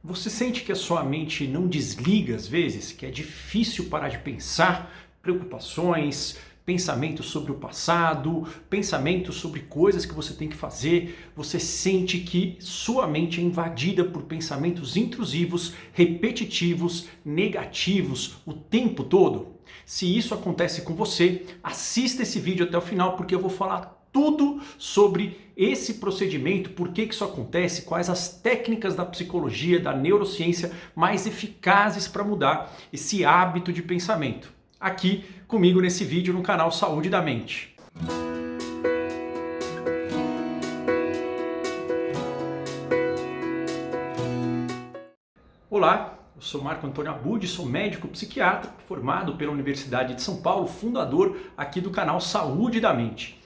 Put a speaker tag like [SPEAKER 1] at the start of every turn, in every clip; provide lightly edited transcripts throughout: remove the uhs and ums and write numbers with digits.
[SPEAKER 1] Você sente que a sua mente não desliga às vezes? Que é difícil parar de pensar? Preocupações, pensamentos sobre o passado, pensamentos sobre coisas que você tem que fazer. Você sente que sua mente é invadida por pensamentos intrusivos, repetitivos, negativos o tempo todo? Se isso acontece com você, assista esse vídeo até o final porque eu vou falar tudo sobre esse procedimento, por que isso acontece, quais as técnicas da psicologia, da neurociência mais eficazes para mudar esse hábito de pensamento. Aqui comigo nesse vídeo no canal Saúde da Mente. Olá, eu sou Marco Antônio Abud, sou médico psiquiatra formado pela Universidade de São Paulo, fundador aqui do canal Saúde da Mente.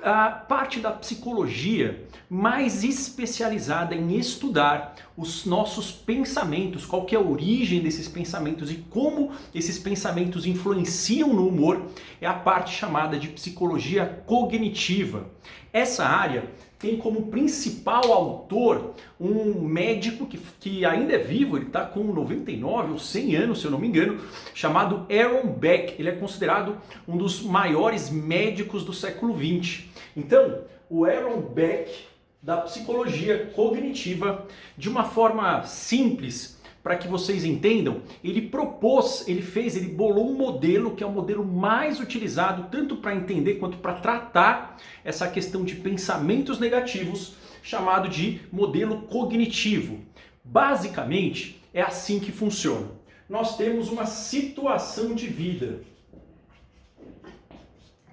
[SPEAKER 1] A parte da psicologia mais especializada em estudar os nossos pensamentos, qual que é a origem desses pensamentos e como esses pensamentos influenciam no humor, é a parte chamada de psicologia cognitiva. Essa área tem como principal autor um médico que ainda é vivo, ele está com 99 ou 100 anos, se eu não me engano, chamado Aaron Beck. Ele é considerado um dos maiores médicos do século XX. Então, o Aaron Beck, da psicologia cognitiva, de uma forma simples, para que vocês entendam, ele bolou um modelo que é o modelo mais utilizado tanto para entender quanto para tratar essa questão de pensamentos negativos, chamado de modelo cognitivo. Basicamente, é assim que funciona. Nós temos uma situação de vida.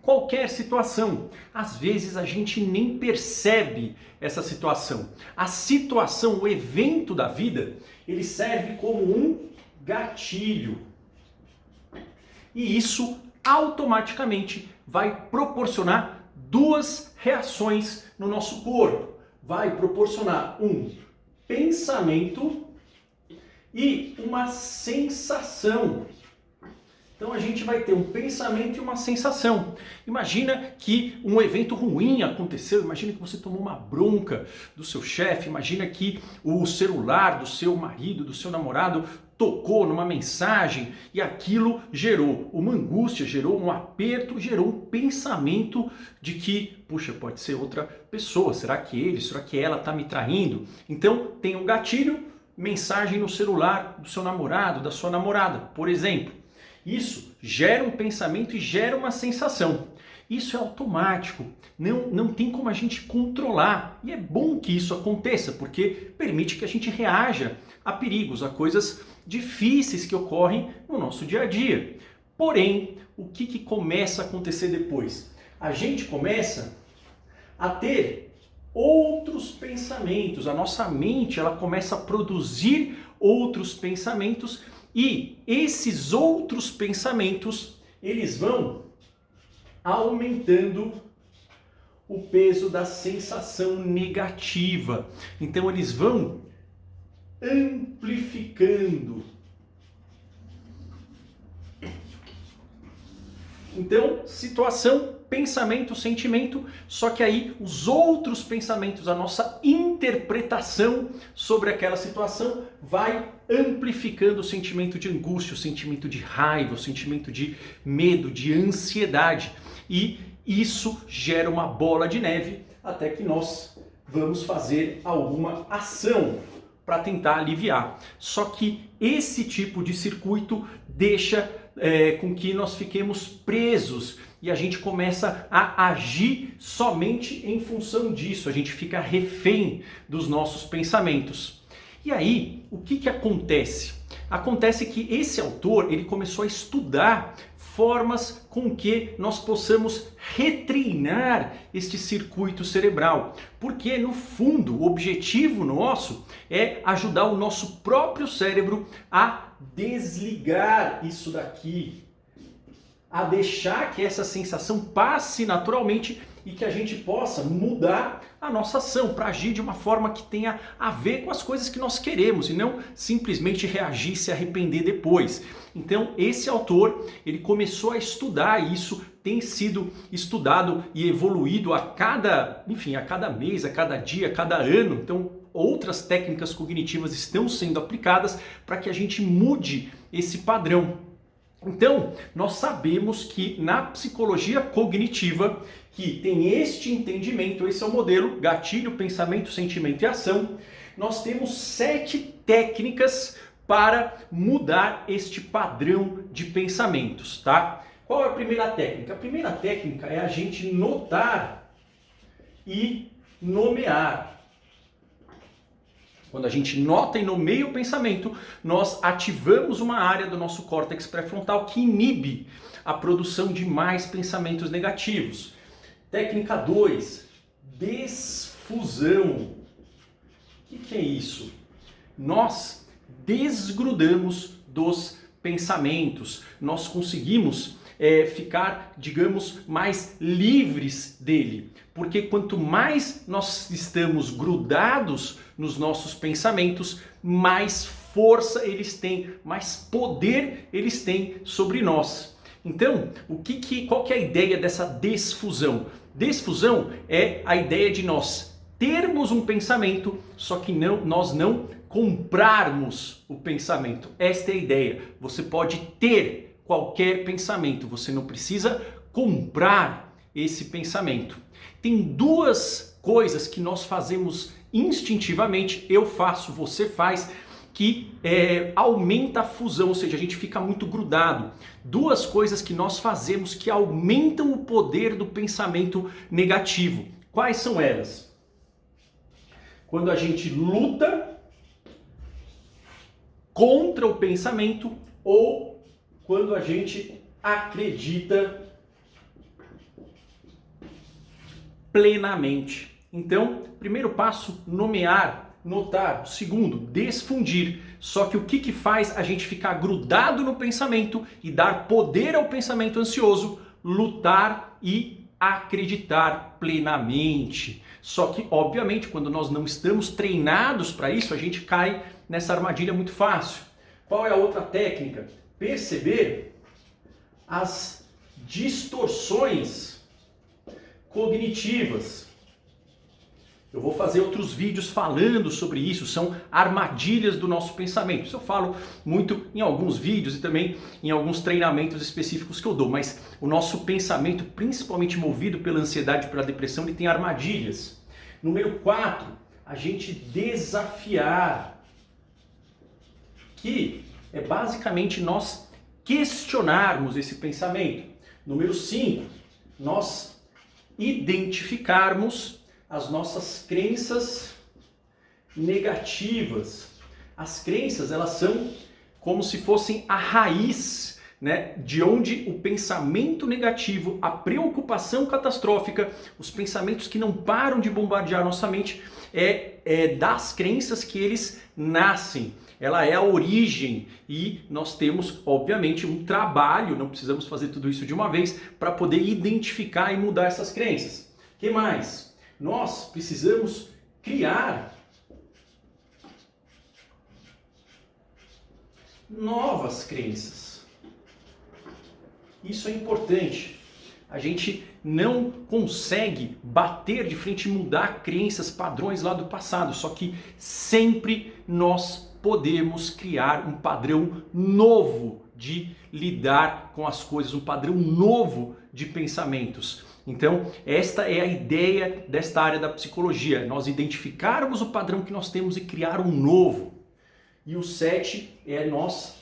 [SPEAKER 1] Qualquer situação. Às vezes a gente nem percebe essa situação. A situação, o evento da vida, ele serve como um gatilho. E isso automaticamente vai proporcionar duas reações no nosso corpo. Vai proporcionar um pensamento e uma sensação. Então a gente vai ter um pensamento e uma sensação. Imagina que um evento ruim aconteceu, imagina que você tomou uma bronca do seu chefe, imagina que o celular do seu marido, do seu namorado tocou numa mensagem e aquilo gerou uma angústia, gerou um aperto, gerou um pensamento de que, puxa, pode ser outra pessoa, será que ele, será que ela está me traindo? Então tem um gatilho, mensagem no celular do seu namorado, da sua namorada, por exemplo. Isso gera um pensamento e gera uma sensação. Isso é automático, não tem como a gente controlar. E é bom que isso aconteça, porque permite que a gente reaja a perigos, a coisas difíceis que ocorrem no nosso dia a dia. Porém, o que começa a acontecer depois? A gente começa a ter outros pensamentos, a nossa mente ela começa a produzir outros pensamentos e esses outros pensamentos, eles vão aumentando o peso da sensação negativa. Então eles vão amplificando. Então, situação, pensamento, sentimento, só que aí os outros pensamentos, a nossa interpretação sobre aquela situação vai amplificando o sentimento de angústia, o sentimento de raiva, o sentimento de medo, de ansiedade. E isso gera uma bola de neve até que nós vamos fazer alguma ação para tentar aliviar. Só que esse tipo de circuito deixa com que nós fiquemos presos e a gente começa a agir somente em função disso. A gente fica refém dos nossos pensamentos. E aí, o que acontece? Acontece que esse autor ele começou a estudar formas com que nós possamos retreinar este circuito cerebral. Porque, no fundo, o objetivo nosso é ajudar o nosso próprio cérebro a desligar isso daqui, a deixar que essa sensação passe naturalmente e que a gente possa mudar a nossa ação para agir de uma forma que tenha a ver com as coisas que nós queremos e não simplesmente reagir e se arrepender depois. Então esse autor ele começou a estudar isso, tem sido estudado e evoluído a cada mês, a cada dia, a cada ano. Então outras técnicas cognitivas estão sendo aplicadas para que a gente mude esse padrão. Então, nós sabemos que na psicologia cognitiva, que tem este entendimento, esse é o modelo gatilho, pensamento, sentimento e ação, nós temos 7 técnicas para mudar este padrão de pensamentos, tá? Qual é a primeira técnica? A primeira técnica é a gente notar e nomear. Quando a gente nota e nomeia o pensamento, nós ativamos uma área do nosso córtex pré-frontal que inibe a produção de mais pensamentos negativos. Técnica 2, desfusão. O que é isso? Nós desgrudamos dos pensamentos, nós conseguimos ficar, digamos, mais livres dele. Porque quanto mais nós estamos grudados nos nossos pensamentos, mais força eles têm, mais poder eles têm sobre nós. Então, qual que é a ideia dessa desfusão? Desfusão é a ideia de nós termos um pensamento, só que nós não comprarmos o pensamento. Esta é a ideia. Você pode ter qualquer pensamento, você não precisa comprar esse pensamento. Tem 2 coisas que nós fazemos instintivamente, eu faço, você faz, que aumenta a fusão, ou seja, a gente fica muito grudado. 2 coisas que nós fazemos que aumentam o poder do pensamento negativo. Quais são elas? Quando a gente luta contra o pensamento ou quando a gente acredita plenamente. Então, primeiro passo, nomear, notar. Segundo, desfundir. Só que o que faz a gente ficar grudado no pensamento e dar poder ao pensamento ansioso? Lutar e acreditar plenamente. Só que, obviamente, quando nós não estamos treinados para isso, a gente cai nessa armadilha muito fácil. Qual é a outra técnica? Perceber as distorções cognitivas. Eu vou fazer outros vídeos falando sobre isso, são armadilhas do nosso pensamento. Isso eu falo muito em alguns vídeos e também em alguns treinamentos específicos que eu dou, mas o nosso pensamento, principalmente movido pela ansiedade e pela depressão, ele tem armadilhas. Número 4, a gente desafiar, que é basicamente nós questionarmos esse pensamento. Número 5, nós identificarmos as nossas crenças negativas. As crenças, elas são como se fossem a raiz, né, de onde o pensamento negativo, a preocupação catastrófica, os pensamentos que não param de bombardear nossa mente, é das crenças que eles nascem. Ela é a origem e nós temos, obviamente, um trabalho, não precisamos fazer tudo isso de uma vez, para poder identificar e mudar essas crenças. O que mais? Nós precisamos criar novas crenças. Isso é importante. A gente não consegue bater de frente e mudar crenças, padrões lá do passado, só que sempre nós podemos criar um padrão novo de lidar com as coisas, um padrão novo de pensamentos. Então, esta é a ideia desta área da psicologia, nós identificarmos o padrão que nós temos e criar um novo. E o 7 é nós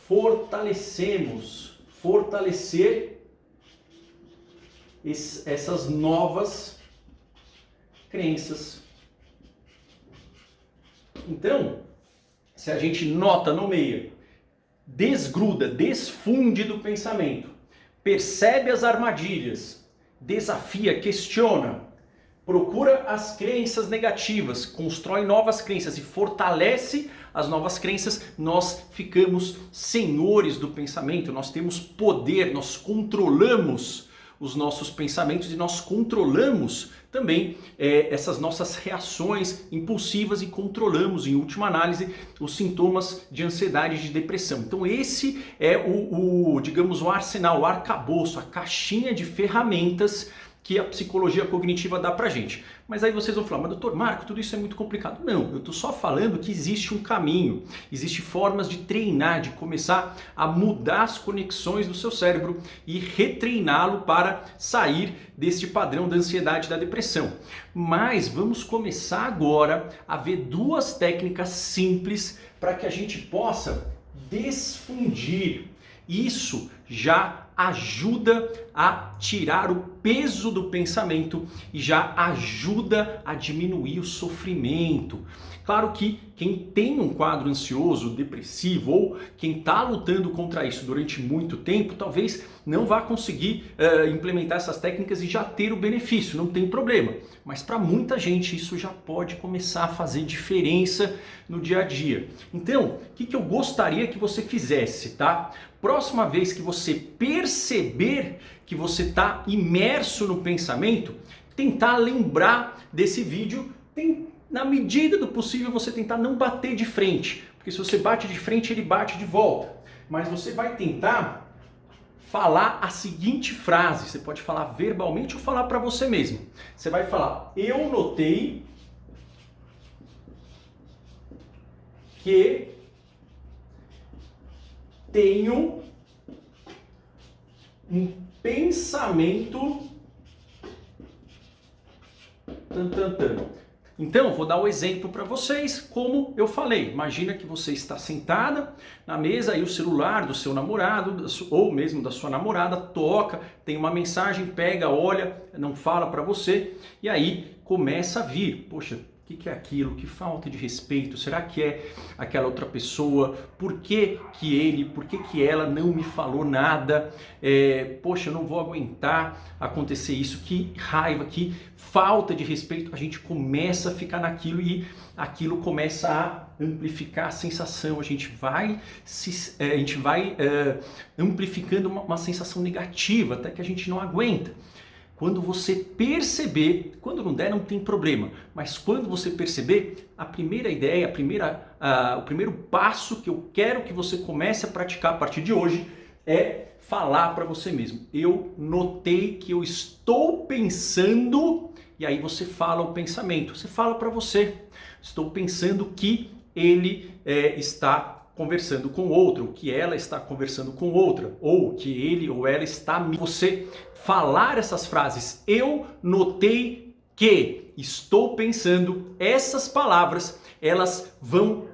[SPEAKER 1] fortalecer essas novas crenças. Então, se a gente nota, nomeia, desgruda, desfunde do pensamento, percebe as armadilhas, desafia, questiona, procura as crenças negativas, constrói novas crenças e fortalece as novas crenças, nós ficamos senhores do pensamento, nós temos poder, nós controlamos os nossos pensamentos e nós controlamos também essas nossas reações impulsivas e controlamos, em última análise, os sintomas de ansiedade e de depressão. Então esse é digamos, o arsenal, o arcabouço, a caixinha de ferramentas que a psicologia cognitiva dá pra gente. Mas aí vocês vão falar, mas doutor Marco, tudo isso é muito complicado. Não, eu estou só falando que existe um caminho, existe formas de treinar, de começar a mudar as conexões do seu cérebro e retreiná-lo para sair deste padrão da ansiedade e da depressão. Mas vamos começar agora a ver duas técnicas simples para que a gente possa desfundir. Isso já ajuda a tirar o peso do pensamento e já ajuda a diminuir o sofrimento. Claro que quem tem um quadro ansioso, depressivo ou quem está lutando contra isso durante muito tempo, talvez não vá conseguir implementar essas técnicas e já ter o benefício, não tem problema. Mas para muita gente isso já pode começar a fazer diferença no dia a dia. Então, o que eu gostaria que você fizesse, tá? Próxima vez que você perceber que você está imerso no pensamento, tentar lembrar desse vídeo, na medida do possível você tentar não bater de frente, porque se você bate de frente ele bate de volta, mas você vai tentar falar a seguinte frase, você pode falar verbalmente ou falar para você mesmo. Você vai falar, eu notei que tenho um pensamento Então, vou dar o exemplo para vocês, como eu falei. Imagina que você está sentada na mesa e o celular do seu namorado, ou mesmo da sua namorada, toca, tem uma mensagem, pega, olha, não fala para você, e aí começa a vir. Poxa, o que é aquilo? Que falta de respeito? Será que é aquela outra pessoa? Por que ela não me falou nada? Poxa, eu não vou aguentar acontecer isso. Que raiva, que falta de respeito. A gente começa a ficar naquilo e aquilo começa a amplificar a sensação. A gente vai amplificando uma sensação negativa até que a gente não aguenta. Quando você perceber, quando não der não tem problema, mas quando você perceber, a primeira ideia, o primeiro passo que eu quero que você comece a praticar a partir de hoje é falar para você mesmo. Eu notei que eu estou pensando, e aí você fala o pensamento, você fala para você, estou pensando que ele está conversando com outro, que ela está conversando com outra, ou que ele ou ela está... Você falar essas frases, eu notei que, estou pensando, essas palavras, elas vão,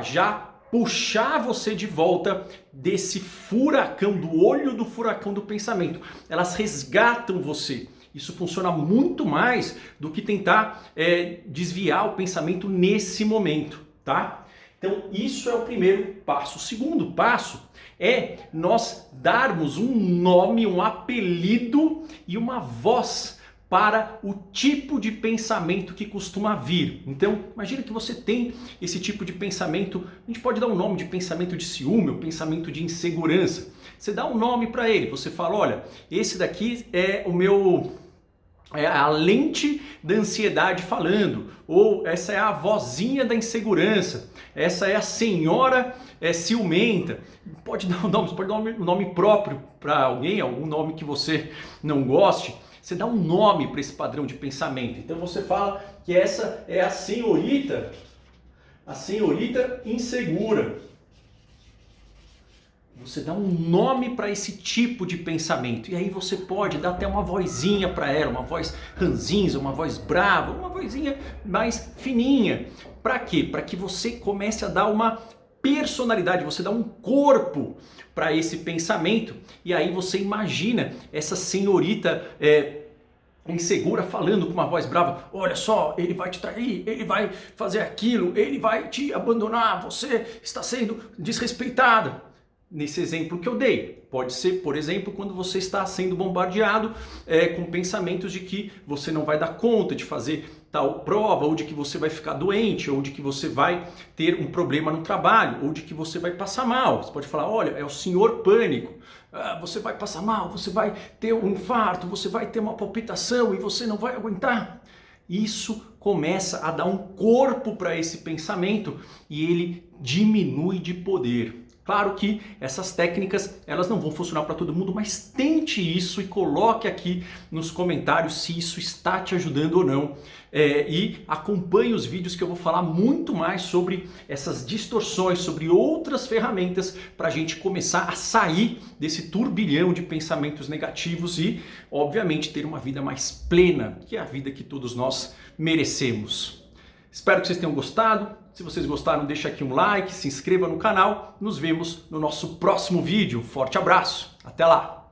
[SPEAKER 1] já puxar você de volta desse furacão, do olho do furacão do pensamento. Elas resgatam você. Isso funciona muito mais do que tentar desviar o pensamento nesse momento, tá? Então, isso é o primeiro passo. O segundo passo é nós darmos um nome, um apelido e uma voz para o tipo de pensamento que costuma vir. Então, imagina que você tem esse tipo de pensamento, a gente pode dar um nome de pensamento de ciúme, ou pensamento de insegurança. Você dá um nome para ele, você fala, olha, esse daqui é o meu... é a lente da ansiedade falando, ou essa é a vozinha da insegurança, essa é a senhora ciumenta. Pode dar um nome próprio para alguém, algum nome que você não goste. Você dá um nome para esse padrão de pensamento. Então você fala que essa é a senhorita insegura. Você dá um nome para esse tipo de pensamento. E aí você pode dar até uma vozinha para ela, uma voz ranzinza, uma voz brava, uma vozinha mais fininha. Para quê? Para que você comece a dar uma personalidade, você dá um corpo para esse pensamento. E aí você imagina essa senhorita insegura falando com uma voz brava, olha só, ele vai te trair, ele vai fazer aquilo, ele vai te abandonar, você está sendo desrespeitada. Nesse exemplo que eu dei, pode ser, por exemplo, quando você está sendo bombardeado com pensamentos de que você não vai dar conta de fazer tal prova, ou de que você vai ficar doente, ou de que você vai ter um problema no trabalho, ou de que você vai passar mal. Você pode falar, olha, é o senhor pânico, você vai passar mal, você vai ter um infarto, você vai ter uma palpitação e você não vai aguentar. Isso começa a dar um corpo para esse pensamento e ele diminui de poder. Claro que essas técnicas elas não vão funcionar para todo mundo, mas tente isso e coloque aqui nos comentários se isso está te ajudando ou não. E acompanhe os vídeos que eu vou falar muito mais sobre essas distorções, sobre outras ferramentas para a gente começar a sair desse turbilhão de pensamentos negativos e, obviamente, ter uma vida mais plena, que é a vida que todos nós merecemos. Espero que vocês tenham gostado. Se vocês gostaram, deixa aqui um like, se inscreva no canal. Nos vemos no nosso próximo vídeo. Forte abraço, até lá!